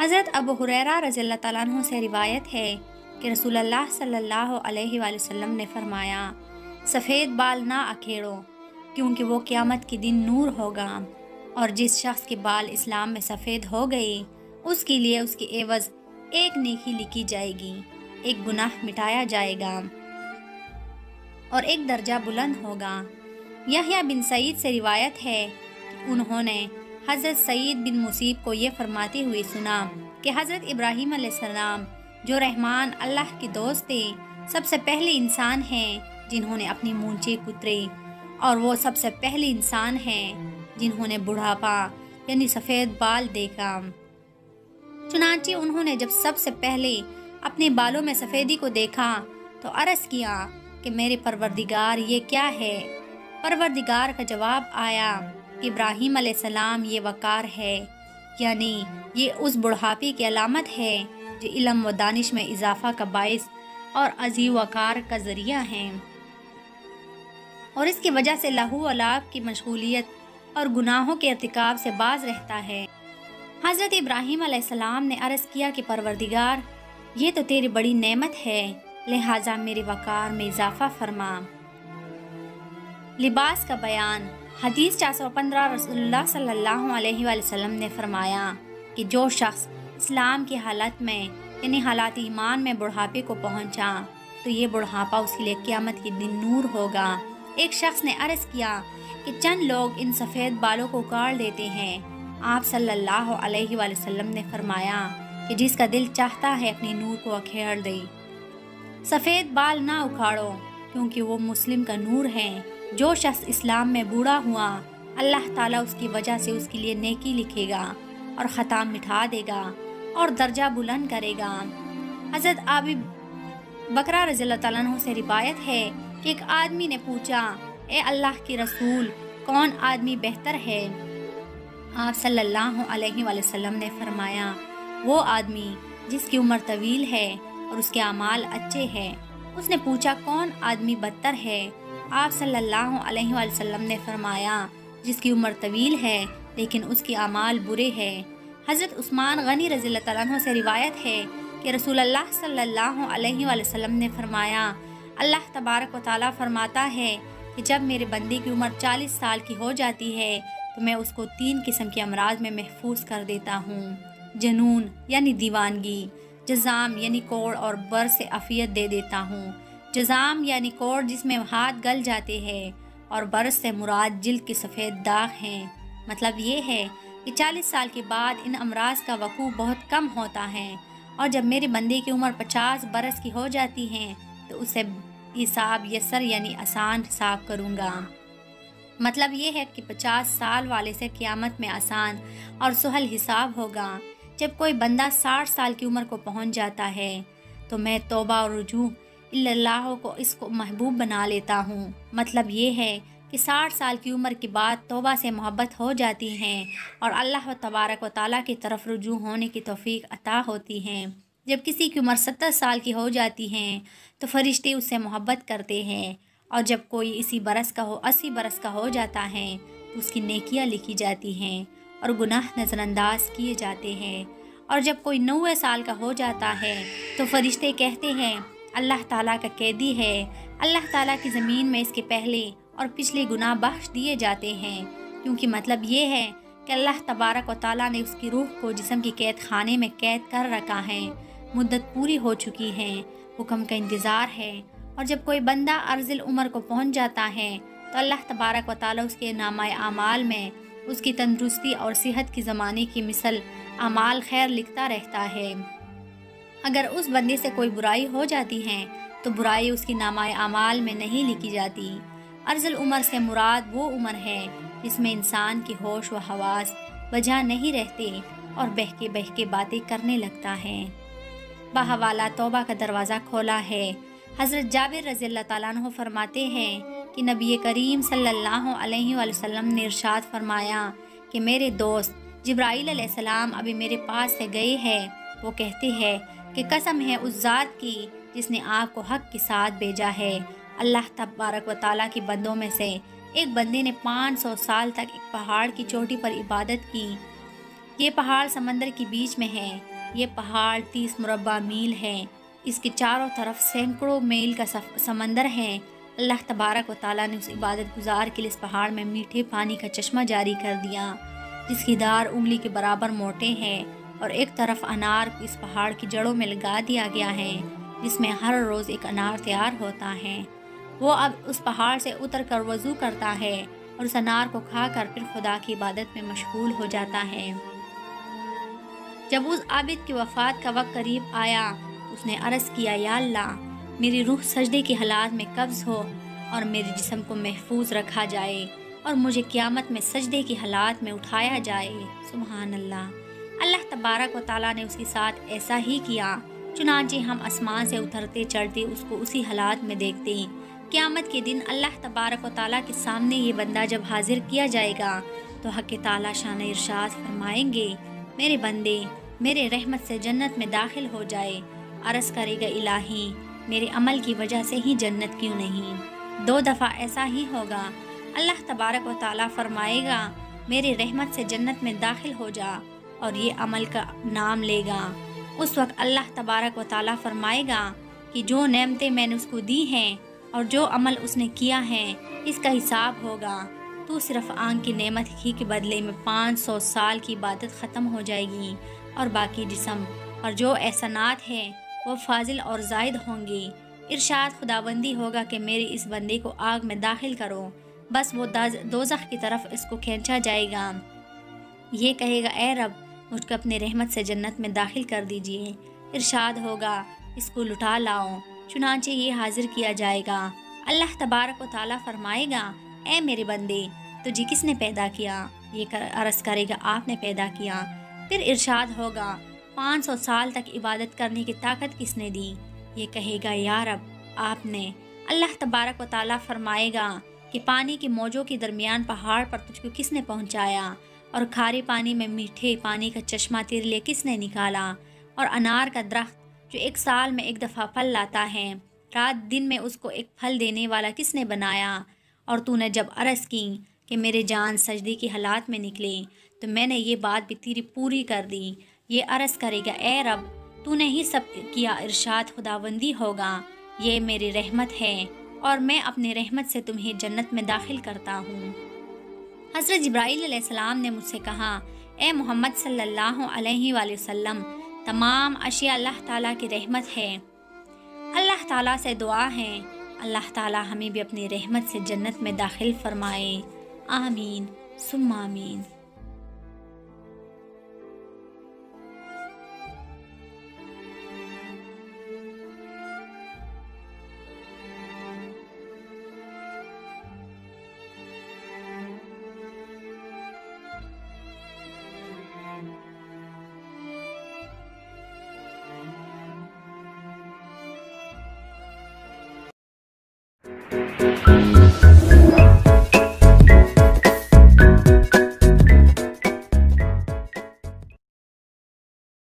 حضرت ابو ہریرہ رضی اللہ تعالیٰ عنہ سے روایت ہے کہ رسول اللہ صلی اللہ علیہ وآلہ وسلم نے فرمایا، سفید بال نہ اکھیڑو کیونکہ وہ قیامت کے دن نور ہوگا، اور جس شخص کے بال اسلام میں سفید ہو گئے اس کے لیے اس کے عوض ایک نیکی لکھی جائے گی، ایک گناہ مٹایا جائے گا اور ایک درجہ بلند ہوگا۔ یحییٰ بن سعید سے روایت ہے کہ انہوں نے حضرت سعید بن مسیب کو یہ فرماتے ہوئے سنا کہ حضرت ابراہیم علیہ السلام جو رحمان اللہ کے دوست تھے، سب سے پہلے انسان ہیں جنہوں نے اپنی مونچھیں کترے، اور وہ سب سے پہلے انسان ہیں جنہوں نے بڑھاپا یعنی سفید بال دیکھا۔ چنانچہ انہوں نے جب سب سے پہلے اپنے بالوں میں سفیدی کو دیکھا تو عرض کیا کہ میرے پروردگار یہ کیا ہے؟ پروردگار کا جواب آیا کہ ابراہیم علیہ السلام یہ وقار ہے، یعنی یہ اس بڑھاپے کی علامت ہے جو علم و دانش میں اضافہ کا باعث اور عظیم وقار کا ذریعہ ہے، اور اس کی وجہ سے لہو و لعب کی مشغولیت اور گناہوں کے ارتکاب سے باز رہتا ہے۔ حضرت ابراہیم علیہ السلام نے عرض کیا کہ پروردگار، یہ تو تیری بڑی نعمت ہے، لہٰذا میرے وقار میں اضافہ فرما۔ لباس کا بیان۔ حدیث 415 رسول اللہ صلی اللہ علیہ وآلہ وسلم نے فرمایا کہ جو شخص اسلام کی حالت میں یعنی حالات ایمان میں بڑھاپے کو پہنچا تو یہ بڑھاپا اس کے لیے قیامت کے دن نور ہوگا۔ ایک شخص نے عرض کیا کہ چند لوگ ان سفید بالوں کو اکاڑ دیتے ہیں۔ آپ صلی اللہ علیہ وآلہ وسلم نے فرمایا کہ جس کا دل چاہتا ہے اپنی نور کو اکھیڑ دے۔ سفید بال نہ اکھاڑو کیونکہ وہ مسلم کا نور ہے۔ جو شخص اسلام میں بوڑھا ہوا، اللہ تعالیٰ اس کی وجہ سے اس کے لیے نیکی لکھے گا اور خطا مٹھا دے گا اور درجہ بلند کرے گا۔ حضرت ابی بکرہ رضی اللہ تعالیٰ عنہ سے روایت ہے کہ ایک آدمی نے پوچھا، اے اللہ کے رسول، کون آدمی بہتر ہے؟ آپ صلی اللہ علیہ وآلہ وسلم نے فرمایا، وہ آدمی جس کی عمر طویل ہے اور اس کے اعمال اچھے ہیں۔ اس نے پوچھا، کون آدمی بدتر ہے؟ آپ صلی اللہ علیہ وآلہ وسلم نے فرمایا، جس کی عمر طویل ہے لیکن اس کے اعمال برے ہیں۔ حضرت عثمان غنی رضی اللہ تعالیٰ عنہ سے روایت ہے کہ رسول اللہ صلی اللہ علیہ وآلہ وسلم نے فرمایا، اللہ تبارک و تعالیٰ فرماتا ہے کہ جب میرے بندے کی عمر 40 سال کی ہو جاتی ہے تو میں اس کو 3 قسم کے امراض میں محفوظ کر دیتا ہوں: جنون یعنی دیوانگی، جزام یعنی کوڑ اور برس سے عافیت دے دیتا ہوں۔ جزام یعنی کوڑ جس میں ہاتھ گل جاتے ہیں، اور برس سے مراد جلد کے سفید داغ ہیں۔ مطلب یہ ہے کہ 40 سال کے بعد ان امراض کا وقوع بہت کم ہوتا ہے، اور جب میرے بندے کی عمر 50 برس کی ہو جاتی ہے تو اسے حساب یسر یعنی آسان حساب کروں گا۔ مطلب یہ ہے کہ 50 سال والے سے قیامت میں آسان اور سہل حساب ہوگا۔ جب کوئی بندہ 60 سال کی عمر کو پہنچ جاتا ہے تو میں توبہ اور رجوع اللہ کو اس کو محبوب بنا لیتا ہوں۔ مطلب یہ ہے کہ 60 سال کی عمر کے بعد توبہ سے محبت ہو جاتی ہیں اور اللہ تبارک و تعالیٰ کی طرف رجوع ہونے کی توفیق عطا ہوتی ہے۔ جب کسی کی عمر 70 سال کی ہو جاتی ہے تو فرشتے اس سے محبت کرتے ہیں، اور جب کوئی 80 برس کا ہو جاتا ہے تو اس کی نیکیاں لکھی جاتی ہیں اور گناہ نظر انداز کیے جاتے ہیں، اور جب کوئی 90 سال کا ہو جاتا ہے تو فرشتے کہتے ہیں اللہ تعالیٰ کا قیدی ہے، اللہ تعالیٰ کی زمین میں اس کے پہلے اور پچھلے گناہ بخش دیے جاتے ہیں، کیونکہ مطلب یہ ہے کہ اللہ تبارک و تعالیٰ نے اس کی روح کو جسم کی قید خانے میں قید کر رکھا ہے، مدت پوری ہو چکی ہے، حکم کا انتظار ہے۔ اور جب کوئی بندہ ارذل عمر کو پہنچ جاتا ہے تو اللہ تبارک و تعالیٰ اس کے نامہ اعمال میں اس کی تندرستی اور صحت کی زمانے کی مثل اعمال خیر لکھتا رہتا ہے۔ اگر اس بندے سے کوئی برائی ہو جاتی ہے تو برائی اس کی نامہ اعمال میں نہیں لکھی جاتی۔ ارذل عمر سے مراد وہ عمر ہے جس میں انسان کی ہوش و حواس بجا نہیں رہتے اور بہکے باتیں کرنے لگتا ہے۔ بحوالہ توبہ کا دروازہ کھولا ہے۔ حضرت جابر رضی اللہ تعالیٰ عنہ فرماتے ہیں کہ نبی کریم صلی اللہ علیہ وآلہ وسلم نے ارشاد فرمایا کہ میرے دوست جبرائیل علیہ السلام ابھی میرے پاس سے گئے ہیں۔ وہ کہتے ہیں کہ قسم ہے اس ذات کی جس نے آپ کو حق کے ساتھ بھیجا ہے، اللہ تبارک و تعالیٰ کے بندوں میں سے ایک بندے نے 500 سال تک ایک پہاڑ کی چوٹی پر عبادت کی۔ یہ پہاڑ سمندر کے بیچ میں ہے، یہ پہاڑ 30 مربع میل ہے، اس کے چاروں طرف سینکڑوں میل کا سمندر ہے۔ اللہ تبارک و تعالیٰ نے اس عبادت گزار کے لیے اس پہاڑ میں میٹھے پانی کا چشمہ جاری کر دیا، جس کی دار انگلی کے برابر موٹے ہیں، اور ایک طرف انار کو اس پہاڑ کی جڑوں میں لگا دیا گیا ہے، جس میں ہر روز ایک انار تیار ہوتا ہے۔ وہ اب اس پہاڑ سے اتر کر وضو کرتا ہے اور اس انار کو کھا کر پھر خدا کی عبادت میں مشغول ہو جاتا ہے۔ جب اس عابد کی وفات کا وقت قریب آیا تو اس نے عرض کیا، یا اللہ، میری روح سجدے کی حالات میں قبض ہو اور میرے جسم کو محفوظ رکھا جائے اور مجھے قیامت میں سجدے کی حالات میں اٹھایا جائے۔ سبحان اللہ۔ اللہ تبارک و تعالیٰ نے اس کے ساتھ ایسا ہی کیا، چنانچہ ہم آسمان سے اترتے چڑھتے اس کو اسی حالات میں دیکھتے ہیں۔ قیامت کے دن اللہ تبارک و تعالیٰ کے سامنے یہ بندہ جب حاضر کیا جائے گا تو حق تعالیٰ شان ارشاد فرمائیں گے، میرے بندے میرے رحمت سے جنت میں داخل ہو جائے۔ عرض کرے گا، الہی، میرے عمل کی وجہ سے ہی جنت کیوں نہیں؟ 2 دفعہ ایسا ہی ہوگا۔ اللہ تبارک و تعالیٰ فرمائے گا، میرے رحمت سے جنت میں داخل ہو جا، اور یہ عمل کا نام لے گا۔ اس وقت اللہ تبارک و تعالیٰ فرمائے گا کہ جو نعمتیں میں نے اس کو دی ہیں اور جو عمل اس نے کیا ہے، اس کا حساب ہوگا۔ تو صرف آنکھ کی نعمت ہی کے بدلے میں 500 سال کی عبادت ختم ہو جائے گی، اور باقی جسم اور جو احسانات ہیں وہ فاضل اور زائد ہوں گے۔ ارشاد خداوندی ہوگا کہ میرے اس بندے کو آگ میں داخل کرو، بس وہ دوزخ کی طرف اس کو کھینچا جائے گا۔ یہ کہے گا، اے رب، مجھ کو اپنے رحمت سے جنت میں داخل کر دیجئے۔ ارشاد ہوگا، اس کو لٹا لاؤ، چنانچہ یہ حاضر کیا جائے گا۔ اللہ تبارک و تعالیٰ فرمائے گا، اے میرے بندے، تجھے کس نے پیدا کیا؟ یہ عرض کرے گا، آپ نے پیدا کیا۔ پھر ارشاد ہوگا، 500 سال تک عبادت کرنے کی طاقت کس نے دی؟ یہ کہے گا، یا رب، آپ نے۔ اللہ تبارک و تعالیٰ فرمائے گا کہ پانی کی موجوں کے درمیان پہاڑ پر تجھ کو کس نے پہنچایا، اور کھارے پانی میں میٹھے پانی کا چشمہ تیرے لیے کس نے نکالا، اور انار کا درخت جو 1 سال میں 1 دفعہ پھل لاتا ہے، رات دن میں اس کو ایک پھل دینے والا کس نے بنایا؟ اور تو نے جب عرض کی کہ میرے جان سجدے کی حالات میں نکلے تو میں نے یہ بات بھی تیری پوری کر دی۔ یہ عرض کرے گا، اے رب، تو نے ہی سب کیا۔ ارشاد خداوندی ہوگا، یہ میری رحمت ہے اور میں اپنے رحمت سے تمہیں جنت میں داخل کرتا ہوں۔ حضرت جبرائیل علیہ السلام نے مجھ سے کہا، اے محمد صلی اللہ علیہ وآلہ وسلم، تمام اشیاء اللہ تعالیٰ کی رحمت ہے۔ اللہ تعالیٰ سے دعا ہے، اللہ تعالیٰ ہمیں بھی اپنی رحمت سے جنت میں داخل فرمائے۔ آمین ثم آمین۔